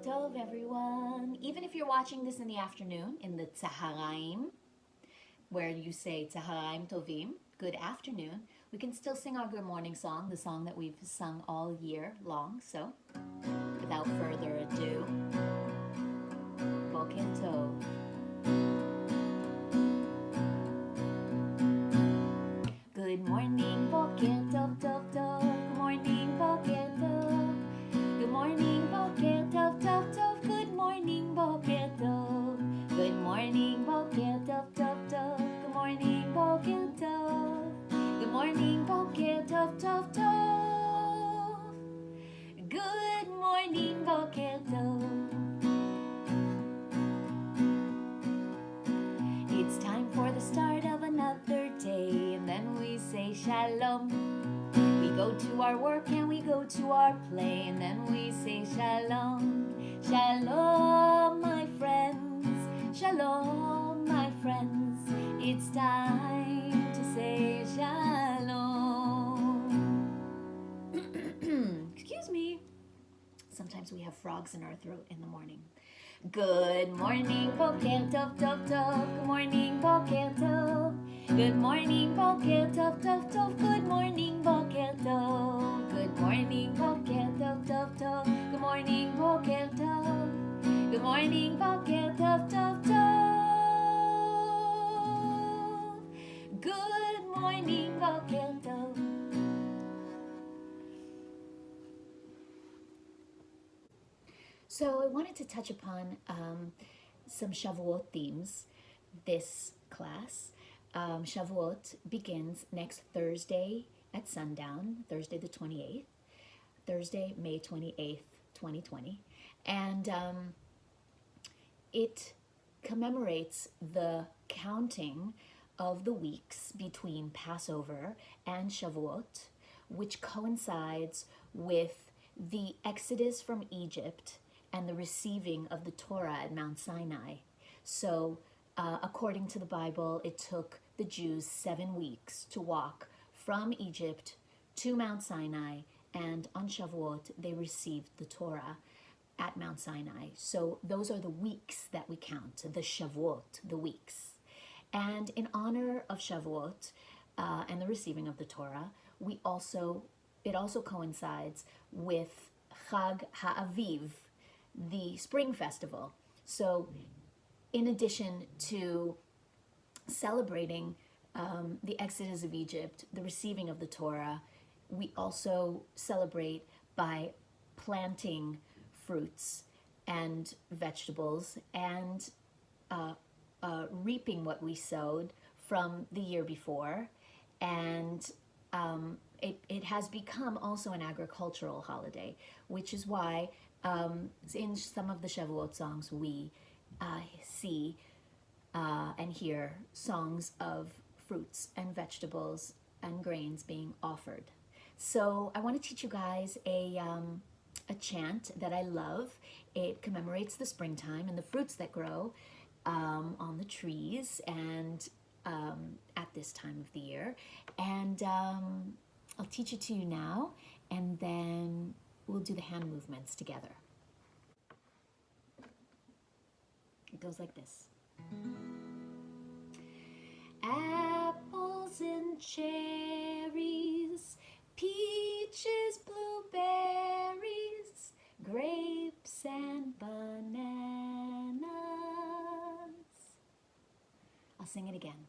Tov, everyone. Even if you're watching this in the afternoon, in the Tzaharaim, where you say Tzaharaim Tovim, good afternoon, we can still sing our good morning song, the song that we've sung all year long. So, without further ado, Boker Tov. Good morning, Boker Tov, Tov, Tov. Good morning, Boker Tov. Good morning, Boker Tov, Tov, Tov. Good morning, Boker Tov. Good morning, Boker Tov, Tov, Tov. Good morning, Boker Tov. Good morning, Boker Tov, Tov, Tov. Good morning, Boker Tov. It's time for the start of another day, and then we say Shalom. We go to our work and we go to our play, and then we say Shalom. Shalom, my friends. Shalom, my friends. It's time to say Shalom. Excuse me. Sometimes we have frogs in our throat in the morning. Good morning, Boker Tov, Tov, Tov. Good morning, Boker Tov. Good morning, Boker Tov, Tov, Tov. Good morning, Boker Tov. Good morning, Boker Tov, Tov, Tov. Good morning, Boker Tov. Good morning, Boker Tov, Tov, Tov. Good morning, Boker Tov. So I wanted to touch upon some Shavuot themes this class. Shavuot begins next Thursday at sundown, Thursday the 28th, Thursday, May 28th, 2020. And it commemorates the counting of the weeks between Passover and Shavuot, which coincides with the exodus from Egypt and the receiving of the Torah at Mount Sinai. So, according to the Bible, it took the Jews 7 weeks to walk from Egypt to Mount Sinai, and on Shavuot, they received the Torah at Mount Sinai. So those are the weeks that we count, the Shavuot, the weeks. And in honor of Shavuot and the receiving of the Torah, it also coincides with Chag HaAviv, the spring festival. So in addition to celebrating the exodus of Egypt, the receiving of the Torah, we also celebrate by planting fruits and vegetables and reaping what we sowed from the year before. And it has become also an agricultural holiday, which is why in some of the Shavuot songs we see and hear songs of fruits and vegetables and grains being offered. So I want to teach you guys a chant that I love. It commemorates the springtime and the fruits that grow on the trees and at this time of the year. And I'll teach it to you now, and then we'll do the hand movements together. It goes like this. Apples and cherries, peaches, blueberries, grapes and bananas. I'll sing it again.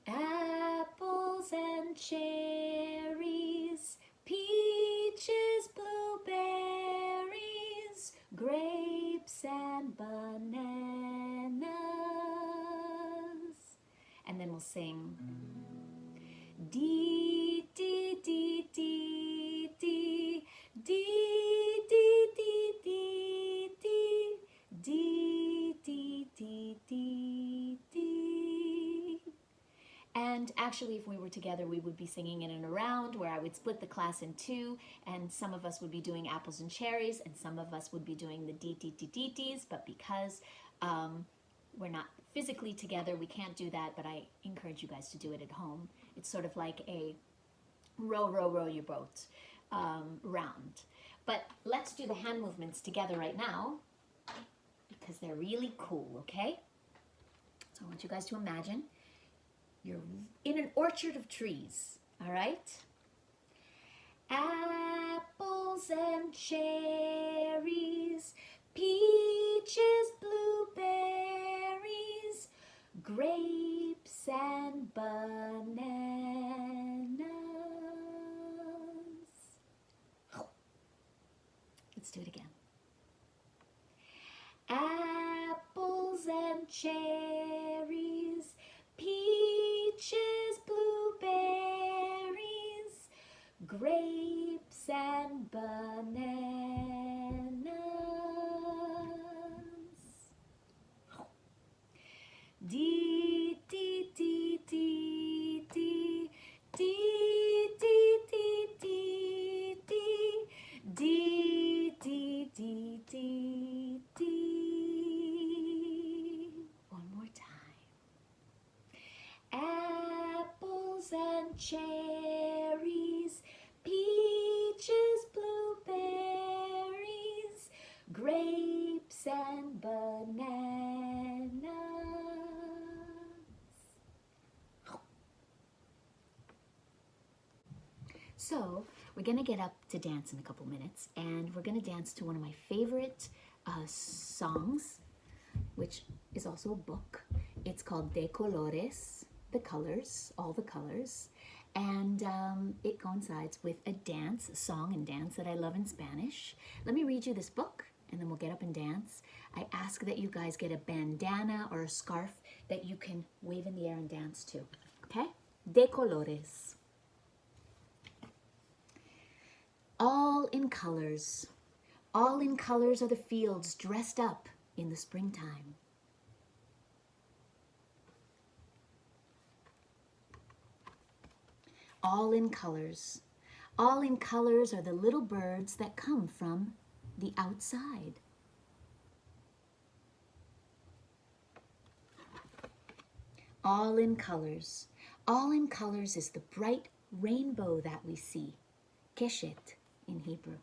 Apples and cherries, peaches, blueberries, grapes and bananas. And then we'll sing dee dee dee dee dee dee dee dee dee dee dee dee dee dee. And actually, if we were together, we would be singing it in a round where I would split the class in two, and some of us would be doing apples and cherries, and some of us would be doing the dee dee dee dee dees. But because we're not physically together, we can't do that, but I encourage you guys to do it at home. It's sort of like a row, row, row your boat round. But let's do the hand movements together right now because they're really cool, okay? So I want you guys to imagine you're in an orchard of trees, all right? Apples and cherries, peaches, blueberries, grapes and bananas. Let's do it again. Apples and cherries, peaches, blueberries, grapes and bananas. Dee, dee, dee, dee, dee, dee, dee, dee, dee, dee, dee, dee, dee, dee, dee. One more time. Apples and cherries, peaches, blueberries, grapes and bananas. So we're gonna get up to dance in a couple minutes, and we're gonna dance to one of my favorite songs, which is also a book. It's called De Colores, the colors, all the colors, and it coincides with a dance, a song and dance that I love in Spanish. Let me read you this book, and then we'll get up and dance. I ask that you guys get a bandana or a scarf that you can wave in the air and dance to, okay? De Colores. All in colors are the fields dressed up in the springtime. All in colors are the little birds that come from the outside. All in colors is the bright rainbow that we see, keshet in Hebrew.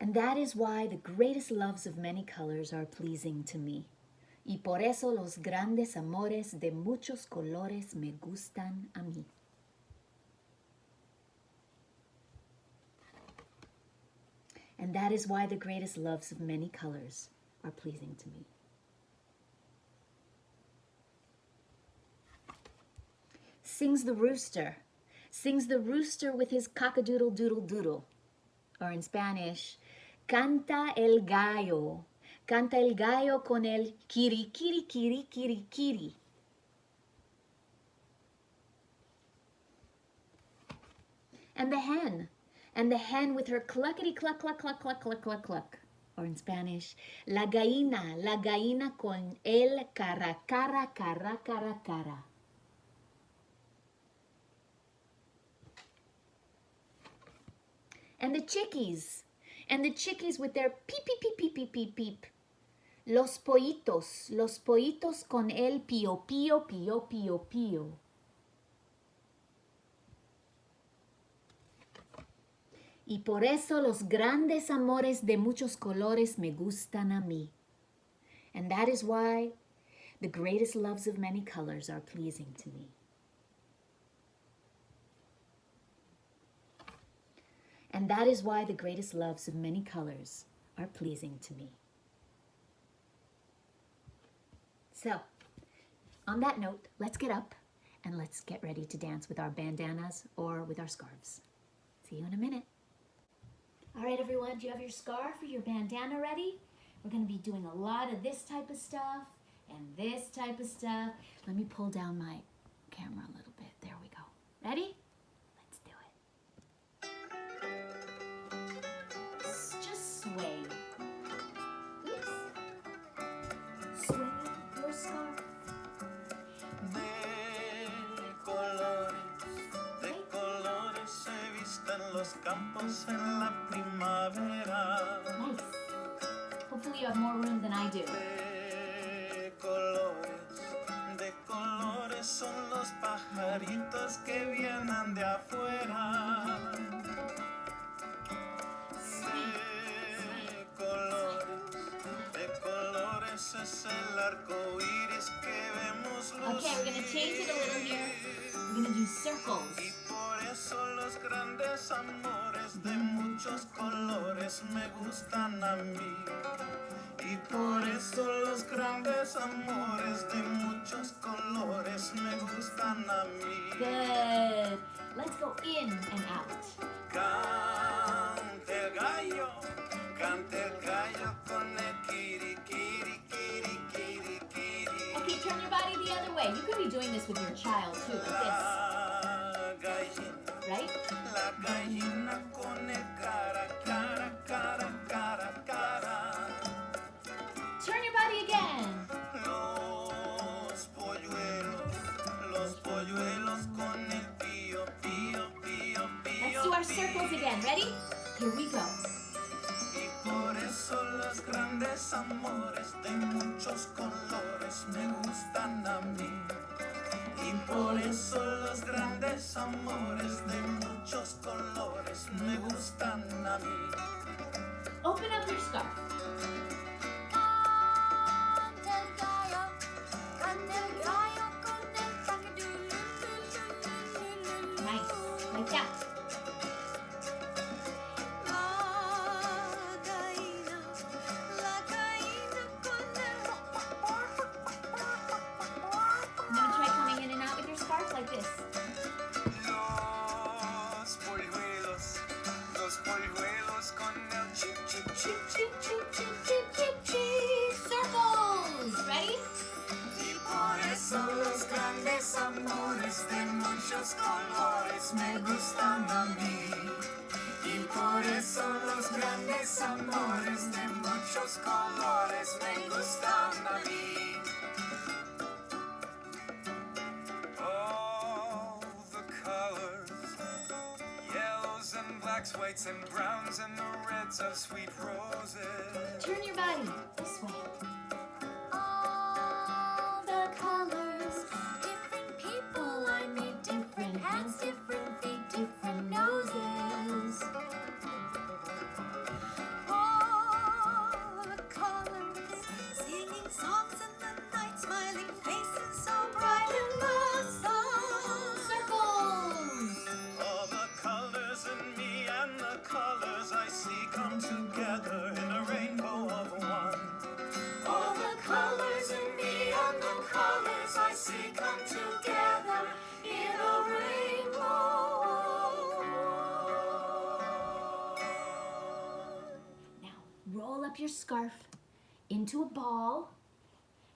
And that is why the greatest loves of many colors are pleasing to me. Y por eso los grandes amores de muchos colores me gustan a mí. And that is why the greatest loves of many colors are pleasing to me. Sings the rooster with his cock-a-doodle doodle doodle. Or in Spanish, canta el gallo con el kiri kiri kiri kiri kiri. And the hen with her cluckety cluck cluck cluck cluck cluck cluck cluck. Or in Spanish, la gallina con el cara cara cara cara cara. And the chickies with their peep, peep, peep, peep, peep, peep, peep. Los pollitos con el pío, pío, pío, pío, pío. Y por eso los grandes amores de muchos colores me gustan a mí. And that is why the greatest loves of many colors are pleasing to me. And that is why the greatest loves of many colors are pleasing to me. So, on that note, let's get up and let's get ready to dance with our bandanas or with our scarves. See you in a minute. All right, everyone, do you have your scarf or your bandana ready? We're going to be doing a lot of this type of stuff and this type of stuff. Let me pull down my camera a little bit. There we go. Ready? Sway. Oops. Sway your scarf. De colores se visten los campos en la primavera. Nice. Hopefully you have more room than I do. De colores son los pájaros pajaritos que vienen de afuera. De colores es el arco iris que vemos los. Okay, we're gonna change it a little here. We're gonna do circles. Y por eso los grandes amores de muchos colores me gustan a mí. Y por eso los grandes amores de muchos colores me gustan a mí. Good. Let's go in and out. Cante el gallo con el kiri, kiri, kiri, kiri, kiri. Okay, turn your body the other way. You could be doing this with your child too, like this, La gallina, right? la gallina con el cara, cara, cara, cara, cara. Turn your body again. Los polluelos con el pío, pío, pío, pío. Let's do our circles again. Ready? Here we go. Y por eso los grandes amores de muchos colores me gustan a mí. Y por eso los grandes amores de muchos colores me gustan a mí. Open up your scarf. Nice. Like that. Now try coming in and out with your scarf like this. Los polluelos con el chip, chip, chip. Chip, chip, chip, chip, chip, chip, chip. Circles. Ready? Y por eso los grandes amores de muchos colores me gustan a mí. Y por eso los grandes amores de muchos colores me gustan a mí. Oh, the colors, yellows and blacks, whites and browns, and the reds of sweet roses. Turn your body this way. All the colors, different people I meet, different hands, different feet, different noses. All the colors, singing songs in the night, smiling faces so bright and blossom. Circles. All the colors in me and the colors I see come together in a rainbow of one. All the colors in me and the colors I see come together in a rainbow of one. Now roll up your scarf into a ball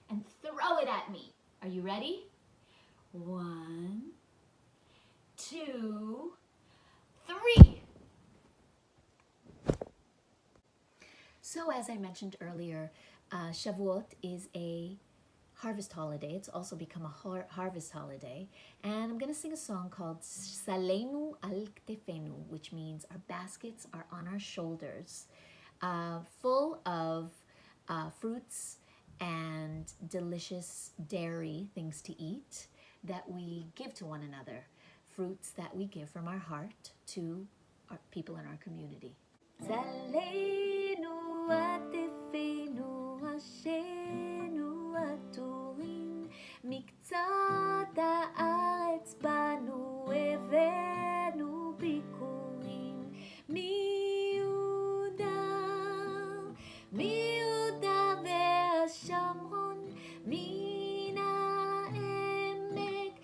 and throw it at me. Are you ready? 1, 2, 3. So as I mentioned earlier, Shavuot is a harvest holiday. It's also become a harvest holiday. And I'm going to sing a song called Salamu al Ktefenu, which means our baskets are on our shoulders, full of fruits and delicious dairy things to eat that we give to one another, fruits that we give from our heart to our people in our community. Zalenu atefenu hashenu aturin miktzat haaretz banu evenu bikurim מיהודה והשומרון מן העמק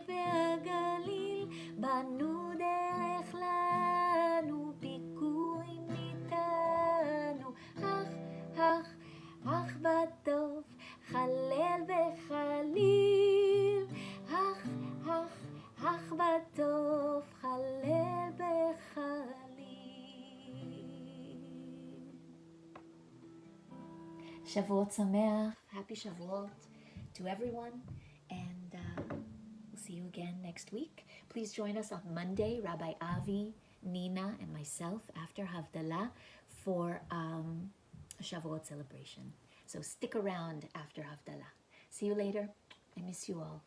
והגליל בנו דרך לנו ביקורים איתנו אך בטוב חלל וחליל אך בטוב חלל וחליל. Shavuot Sameach, happy Shavuot to everyone, and we'll see you again next week. Please join us on Monday, Rabbi Avi, Nina, and myself after Havdalah for a Shavuot celebration. So stick around after Havdalah. See you later. I miss you all.